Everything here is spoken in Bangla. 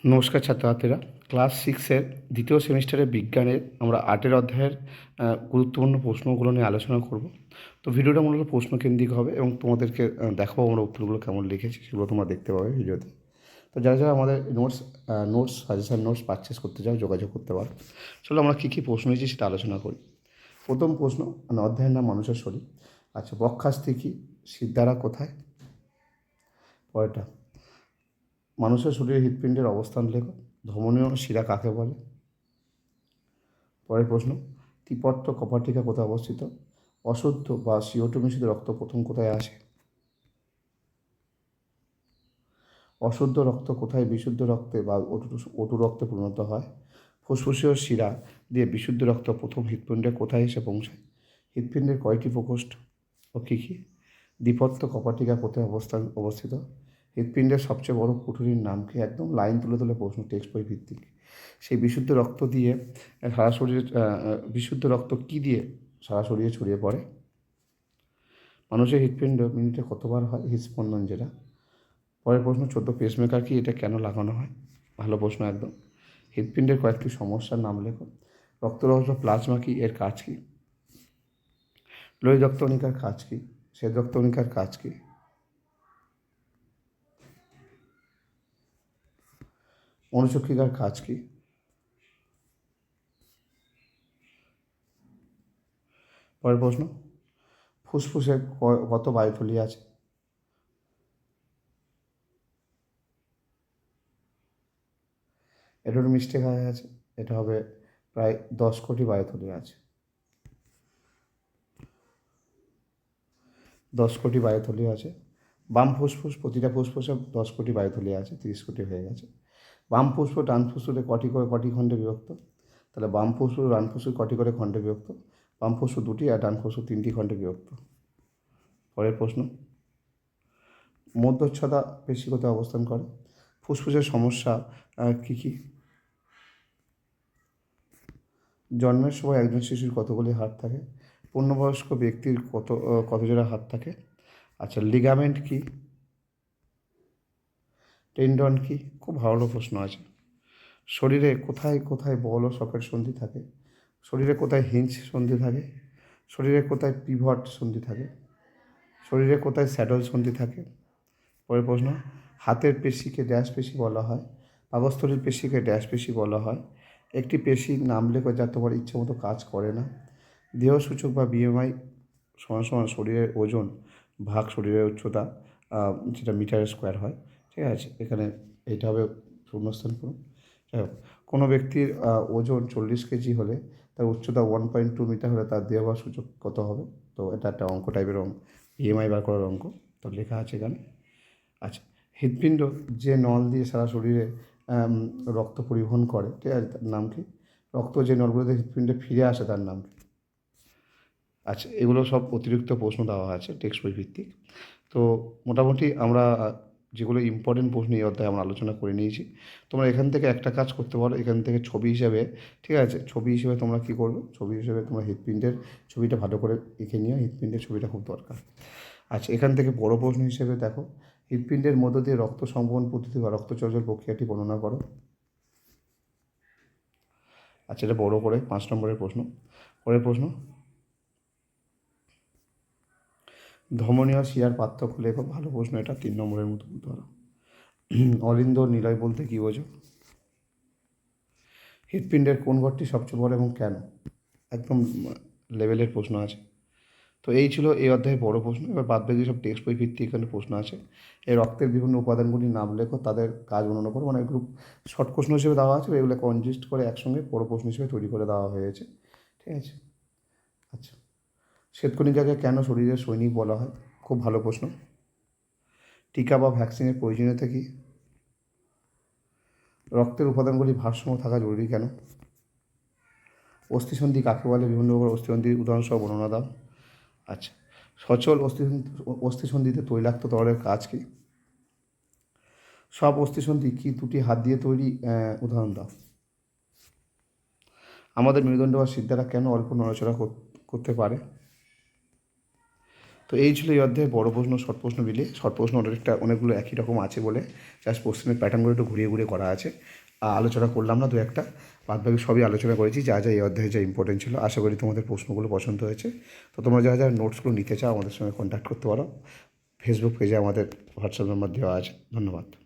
নমস্কার ছাত্রছাত্রীরা, ক্লাস সিক্সের দ্বিতীয় সেমিস্টারের বিজ্ঞানের আমরা 8 অধ্যায়ের গুরুত্বপূর্ণ প্রশ্নগুলো নিয়ে আলোচনা করব। তো ভিডিওটা মূলত প্রশ্নকেন্দ্রিক হবে এবং তোমাদেরকে দেখাবো আমরা উত্তরগুলো কেমন লিখেছি, সেগুলো তোমরা দেখতে পাবে ভিডিওতে। তো যারা যারা আমাদের নোটস সাজেশান নোটস পারচেস করতে চাও যোগাযোগ করতে পারো। চলো আমরা কী কী প্রশ্ন নিয়েছি সেটা আলোচনা করি। প্রথম প্রশ্ন, মানে অধ্যায়ের নাম মানুষের শরীর। আচ্ছা, বক্ষাস্থি কি, সিদ্ধারা কোথায়? পরেরটা, মানুষের শরীরে হৃৎপিণ্ডের অবস্থান লেখো। ধমনীয় শিরা কাকে বলে? পরের প্রশ্ন, ত্রিপত্র কপাটিকা কোথায় অবস্থিত? অশুদ্ধ বা CO2 মিশ্রিত রক্ত প্রথম কোথায় আসে? অশুদ্ধ রক্ত কোথায় বিশুদ্ধ রক্তে বা অটু রক্তে পরিণত হয়? ফুসফুসীয় শিরা দিয়ে বিশুদ্ধ রক্ত প্রথম হৃৎপিণ্ডে কোথায় এসে পৌঁছায়? হৃৎপিণ্ডের কয়টি প্রকোষ্ঠ ও কী কী? দ্বিপত্র কপাটিকা কোথায় অবস্থিত? হৃৎপিণ্ডের সবচেয়ে বড় কুঠুরির নাম কি? একদম লাইন তুলে তুলে প্রশ্ন, টেক্সট বই ভিত্তিক। সেই বিশুদ্ধ রক্ত দিয়ে সারা শরীরে বিশুদ্ধ রক্ত কী দিয়ে সারা শরীরে ছড়িয়ে পড়ে? মানুষের হৃৎপিণ্ড মিনিটে কতবার হয়? হৃৎস্পন্দন যেটা। পরের প্রশ্ন, 14 পেসমেকার কি, এটা কেন লাগানো হয়? ভালো প্রশ্ন একদম। হৃৎপিণ্ডের কয়েকটি সমস্যার নাম লেখো। রক্তরস বা প্লাজমা কি, এর কাজ কি? লোহিত রক্তকণিকার কাজ কি? শ্বেত রক্তকণিকার কাজ কি? অনুচক্রিকার কাজ কি? পরের প্রশ্ন, ফুসফুসে কত বায়ুথলি আছে? এটা একটু মিস্টেক হয়ে আছে, এটা হবে প্রায় 10 কোটি বায়ুথলি আছে। 10 কোটি বায়ুথলি আছে। বাম ফুসফুস, প্রতিটা ফুসফুসে 10 কোটি বায়ুথলি আছে, 30 কোটি হয়ে গেছে। বাম ফুসফুস ডান ফুসফুসে কটি খণ্ডে বিভক্ত? তাহলে বাম ফুসফুস ডান ফুসফুস কটি করে খণ্ডে বিভক্ত? বাম ফুসফুস 2টি আর ডান ফুসফুস 3টি খণ্ডে বিভক্ত। পরের প্রশ্ন, মধ্যচ্ছদা পেশি কোথায় অবস্থান করে? ফুসফুসের সমস্যা কী কী? জন্মের সময় একজন শিশুর কতগুলি হাত থাকে? পূর্ণবয়স্ক ব্যক্তির কত জোড়া হাত থাকে? আচ্ছা, লিগামেন্ট কি? টেন্ডন কি? খুব ভালো প্রশ্ন আছে। শরীরে কোথায় কোথায় বল ও সকেট সন্ধি থাকে? শরীরে কোথায় হিঞ্জ সন্ধি থাকে? শরীরে কোথায় পিভট সন্ধি থাকে? শরীরে কোথায় স্যাডল সন্ধি থাকে? পরের প্রশ্ন, হাতের পেশিকে ড্যাশ পেশি বলা হয়? পাকস্থলীর পেশিকে ড্যাশ পেশি বলা হয়? একটি পেশির নাম লেখো যা তোমার ইচ্ছে মতো কাজ করে না। দেহসূচক বা BMI সমান সমান শরীরের ওজন ভাগ শরীরের উচ্চতা, যেটা মিটার স্কোয়ার হয়। ঠিক আছে, এখানে এইটা হবে শূন্যস্থান পূরণ। যাই হোক, কোনো ব্যক্তির ওজন 40 কেজি হলে তার উচ্চতা 1.2 মিটার হলে তার দেহভার সূচক কত হবে? তো এটা একটা অঙ্ক টাইপের অঙ্ক, BMI বার করার অঙ্ক। তো লেখা আছে এখানে। আচ্ছা, হৃৎপিণ্ড যে নল দিয়ে সারা শরীরে রক্ত পরিবহন করে, ঠিক আছে, তার নাম কি? রক্ত যে নলগুলোতে হৃৎপিণ্ডে ফিরে আসে তার নাম কি? আচ্ছা, এগুলো সব অতিরিক্ত প্রশ্ন দেওয়া আছে টেক্সট বই ভিত্তিক। তো মোটামুটি আমরা যেগুলো ইম্পর্টেন্ট প্রশ্ন এই অধ্যায়ে আমরা আলোচনা করে নিয়েছি। তোমরা এখান থেকে একটা কাজ করতে পারো, এখান থেকে ছবি হিসাবে, ঠিক আছে, ছবি হিসেবে তোমরা কী করবে, ছবি হিসেবে তোমরা হৃৎপিণ্ডের ছবিটা ভালো করে এঁকে নিও, হৃৎপিণ্ডের ছবিটা খুব দরকার। আচ্ছা, এখান থেকে বড় প্রশ্ন হিসেবে দেখো, হৃৎপিণ্ডের মধ্য দিয়ে রক্ত সংবহন পদ্ধতি বা রক্ত চলাচল প্রক্রিয়াটি বর্ণনা করো। আচ্ছা, এটা বড় করে 5 নম্বরের প্রশ্ন। পরের প্রশ্ন, ধমনীয় শিরার পার্থক্য লেখো। ভালো প্রশ্ন, এটা 3 নম্বরের মতো বলতে পারো। অলিন্দ নিলয় বলতে কী বোঝো? হৃৎপিণ্ডের কোন ঘরটি সবচেয়ে বড় এবং কেন? একদম লেভেলের প্রশ্ন আছে। তো এই ছিল এই অধ্যায়ের বড় প্রশ্ন। এবার বাদ বাকি সব টেক্সট বই ভিত্তিক এখানে প্রশ্ন আছে। এই রক্তের বিভিন্ন উপাদানগুলির নাম লেখো, তাদের কাজ বর্ণনা করো। মানে গ্রুপ শর্ট প্রশ্ন হিসেবে দেওয়া আছে, এগুলো কনজিস্ট করে একসঙ্গে বড় প্রশ্ন হিসেবে তৈরি করে দেওয়া হয়েছে। ঠিক আছে। আচ্ছা, শ্বেতকণিকাকে কেন শরীরের সৈনিক বলা হয়? খুব ভালো প্রশ্ন। টিকা বা ভ্যাকসিনের প্রয়োজনীয়তা কী? রক্তের উপাদানগুলি ভারসাম্য থাকা জরুরি কেন? অস্থিসন্ধি কাকে বলে? বিভিন্ন প্রকার অস্থিসন্ধির উদাহরণসহ বর্ণনা দাও। আচ্ছা, সচল অস্থিসন্ধিতে তৈলাক্ত তরলের কাজ কী? সব অস্থিসন্ধি কি দুটি হাত দিয়ে তৈরি? উদাহরণ দাও। আমাদের মেরুদণ্ড বা সিদ্ধারা কেন অল্প নড়াচড়া করতে পারে? তো তো এই ছিল এই অধ্যায়ে বড় প্রশ্ন শর্ট প্রশ্ন মিলিয়ে। শর্ট প্রশ্ন অনেকগুলো একই রকম আছে বলে জাস্ট কোশ্চেনের প্যাটার্নগুলো একটু ঘুরিয়ে ঘুরিয়ে করা আছে। আলোচনা করলাম না দু একটা, বাদবাকি সবই আলোচনা করেছি যা যা এই অধ্যায়ে যা ইম্পর্টেন্ট ছিল। আশা করি তোমাদের প্রশ্নগুলো পছন্দ হয়েছে। তো তোমরা যারা যারা নোটসগুলো নিতে চাও আমাদের সঙ্গে কন্ট্যাক্ট করতে পারো। ফেসবুক পেজে আমাদের হোয়াটসঅ্যাপ নাম্বার দেওয়া আছে। ধন্যবাদ।